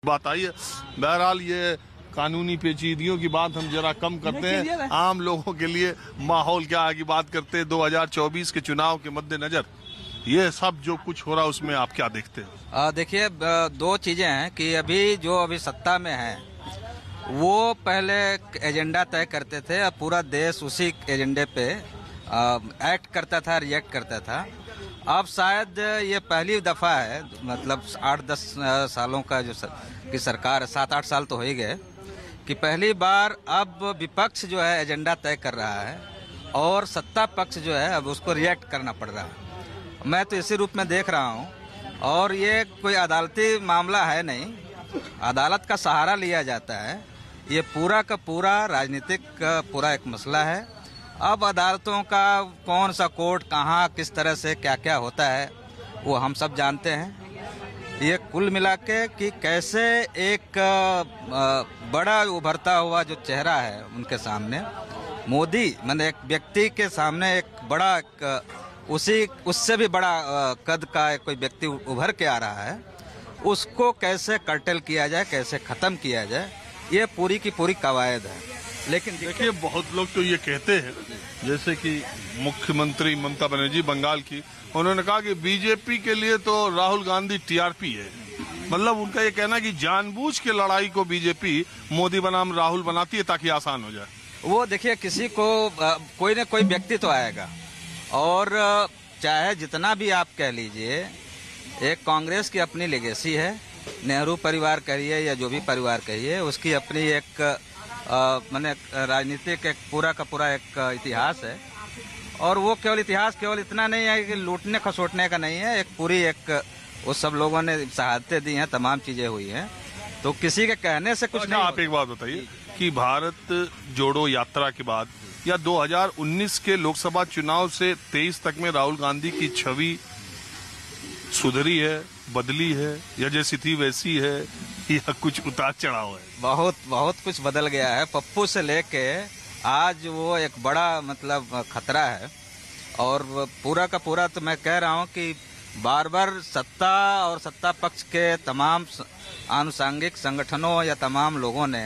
बात आई है। बहरहाल ये कानूनी पेचीदगियों की बात हम जरा कम करते हैं, आम लोगों के लिए माहौल क्या है की बात करते हैं। 2024 के चुनाव के मद्देनजर ये सब जो कुछ हो रहा है उसमें आप क्या देखते हैं? देखिए, दो चीजें हैं कि अभी सत्ता में है वो पहले एजेंडा तय करते थे, अब पूरा देश उसी एजेंडे पे एक्ट करता था, रिएक्ट करता था। अब शायद ये पहली दफा है, मतलब 8-10 सालों का की सरकार, 7-8 साल तो हो ही गए, कि पहली बार अब विपक्ष जो है एजेंडा तय कर रहा है और सत्ता पक्ष जो है अब उसको रिएक्ट करना पड़ रहा है। मैं तो इसी रूप में देख रहा हूँ, और ये कोई अदालती मामला है नहीं, अदालत का सहारा लिया जाता है। ये पूरा का पूरा राजनीतिक पूरा एक मसला है। अब अदालतों का कौन सा कोर्ट कहाँ किस तरह से क्या क्या होता है वो हम सब जानते हैं। ये कुल मिला के कि कैसे एक बड़ा उभरता हुआ जो चेहरा है उनके सामने, मोदी मैंने एक व्यक्ति के सामने एक बड़ा उससे भी बड़ा कद का कोई व्यक्ति उभर के आ रहा है, उसको कैसे कर्टेल किया जाए, कैसे खत्म किया जाए, ये पूरी की पूरी कवायद है। लेकिन देखिए, बहुत लोग तो ये कहते हैं, जैसे कि मुख्यमंत्री ममता बनर्जी बंगाल की, उन्होंने कहा कि बीजेपी के लिए तो राहुल गांधी टीआरपी है। मतलब उनका ये कहना है कि जानबूझ के लड़ाई को बीजेपी मोदी बनाम राहुल बनाती है ताकि आसान हो जाए। वो देखिए, किसी को कोई न कोई व्यक्ति तो आएगा, और चाहे जितना भी आप कह लीजिए, एक कांग्रेस की अपनी लेगेसी है, नेहरू परिवार कहिए या जो भी परिवार कहिए, उसकी अपनी एक माने राजनीतिक एक पूरा का पूरा एक इतिहास है। और वो केवल इतिहास केवल इतना नहीं है कि लूटने खसोटने का नहीं है, एक पूरी एक वो सब लोगों ने शहादतें दी हैं, तमाम चीजें हुई हैं, तो किसी के कहने से कुछ नहीं। आप एक बात बताइए कि भारत जोड़ो यात्रा के बाद या 2019 के लोकसभा चुनाव से 23 तक में राहुल गांधी की छवि सुधरी है, बदली है, या जैसी थी वैसी है, या कुछ उतार चढ़ाव है? बहुत कुछ बदल गया है। पप्पू से लेके आज वो एक बड़ा मतलब खतरा है। और पूरा का पूरा तो मैं कह रहा हूँ कि बार बार सत्ता और सत्ता पक्ष के तमाम आनुषंगिक संगठनों या तमाम लोगों ने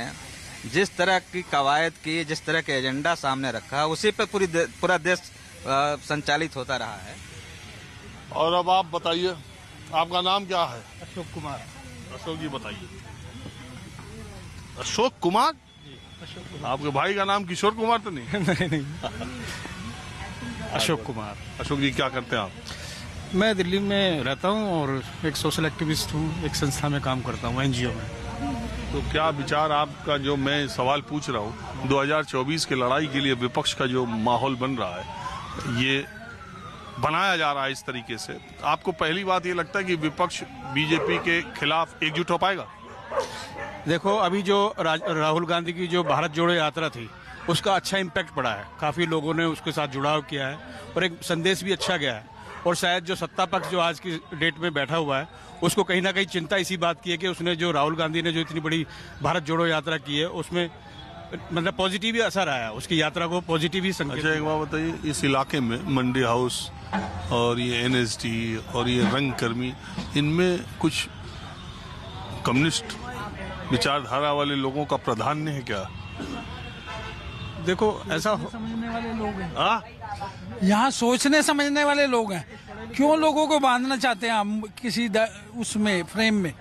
जिस तरह की कवायद की, जिस तरह के एजेंडा सामने रखा, उसी पे पूरा देश संचालित होता रहा है। और अब आप बताइए, आपका नाम क्या है? अशोक कुमार। अशोक जी बताइए। अशोक कुमार? अशोक कुमार। आपके भाई का नाम किशोर कुमार तो नहीं? नहीं। अशोक कुमार। अशोक जी क्या करते हैं आप? मैं दिल्ली में रहता हूँ और एक सोशल एक्टिविस्ट हूँ, एक संस्था में काम करता हूँ, एनजीओ में। तो क्या विचार आपका, जो मैं सवाल पूछ रहा हूँ, 2024 की लड़ाई के लिए विपक्ष का जो माहौल बन रहा है, ये बनाया जा रहा है इस तरीके से, आपको पहली बात ये लगता है कि विपक्ष बीजेपी के खिलाफ एकजुट हो पाएगा? देखो, अभी जो राहुल गांधी की जो भारत जोड़ो यात्रा थी, उसका अच्छा इम्पैक्ट पड़ा है, काफी लोगों ने उसके साथ जुड़ाव किया है और एक संदेश भी अच्छा गया है। और शायद जो सत्ता पक्ष जो आज की डेट में बैठा हुआ है, उसको कहीं ना कहीं चिंता इसी बात की है कि उसने जो राहुल गांधी ने जो इतनी बड़ी भारत जोड़ो यात्रा की है, उसमें मतलब पॉजिटिव ही असर आया, उसकी यात्रा को पॉजिटिव ही संकेत। अच्छा, एक बात बताइए, इस इलाके में मंडी हाउस और ये एनएसडी और ये रंगकर्मी, इनमें कुछ कम्युनिस्ट विचारधारा वाले लोगों का प्राधान्य है क्या? देखो, ऐसा समझने वाले लोग हैं, यहाँ सोचने समझने वाले लोग हैं। क्यों लोगों को बांधना चाहते हैं हम किसी उसमें फ्रेम में?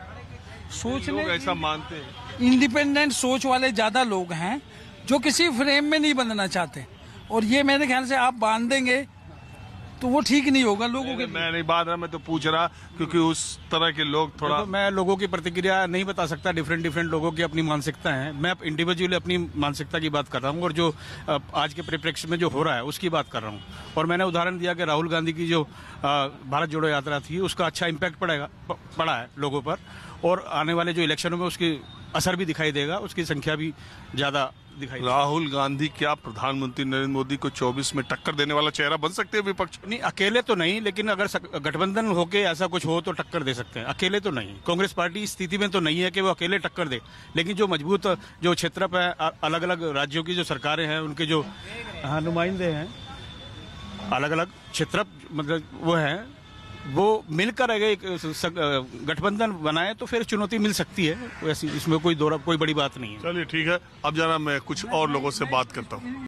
सोचने लोग ऐसा मानते हैं। इंडिपेंडेंट सोच वाले ज्यादा लोग हैं जो किसी फ्रेम में नहीं बंधना चाहते, और ये मेरे ख्याल से आप बांध देंगे तो वो ठीक नहीं होगा लोगों के। मैं नहीं बात रहा, मैं तो पूछ रहा क्योंकि उस तरह के लोग थोड़ा। तो मैं लोगों की प्रतिक्रिया नहीं बता सकता, डिफरेंट लोगों की अपनी मानसिकता है। मैं इंडिविजुअली अपनी मानसिकता की बात कर रहा हूँ और जो आज के परिप्रेक्ष्य में जो हो रहा है उसकी बात कर रहा हूँ। और मैंने उदाहरण दिया कि राहुल गांधी की जो भारत जोड़ो यात्रा थी, उसका अच्छा इम्पैक्ट पड़ा है लोगों पर, और आने वाले जो इलेक्शनों में उसकी असर भी दिखाई देगा, उसकी संख्या भी ज्यादा दिखाई। राहुल गांधी क्या प्रधानमंत्री नरेंद्र मोदी को 24 में टक्कर देने वाला चेहरा बन सकते हैं विपक्ष? नहीं, अकेले तो नहीं, लेकिन अगर गठबंधन होके ऐसा कुछ हो तो टक्कर दे सकते हैं। अकेले तो नहीं, कांग्रेस पार्टी इस स्थिति में तो नहीं है कि वो अकेले टक्कर दे, लेकिन जो मजबूत जो क्षेत्र पर अलग अलग राज्यों की जो सरकारें हैं, उनके जो नुमाइंदे हैं, अलग अलग क्षेत्र मतलब वो हैं, वो मिलकर अगर एक गठबंधन बनाए तो फिर चुनौती मिल सकती है, वैसे इसमें कोई बड़ी बात नहीं है। चलिए ठीक है, अब जरा मैं कुछ और लोगों से बात करता हूँ।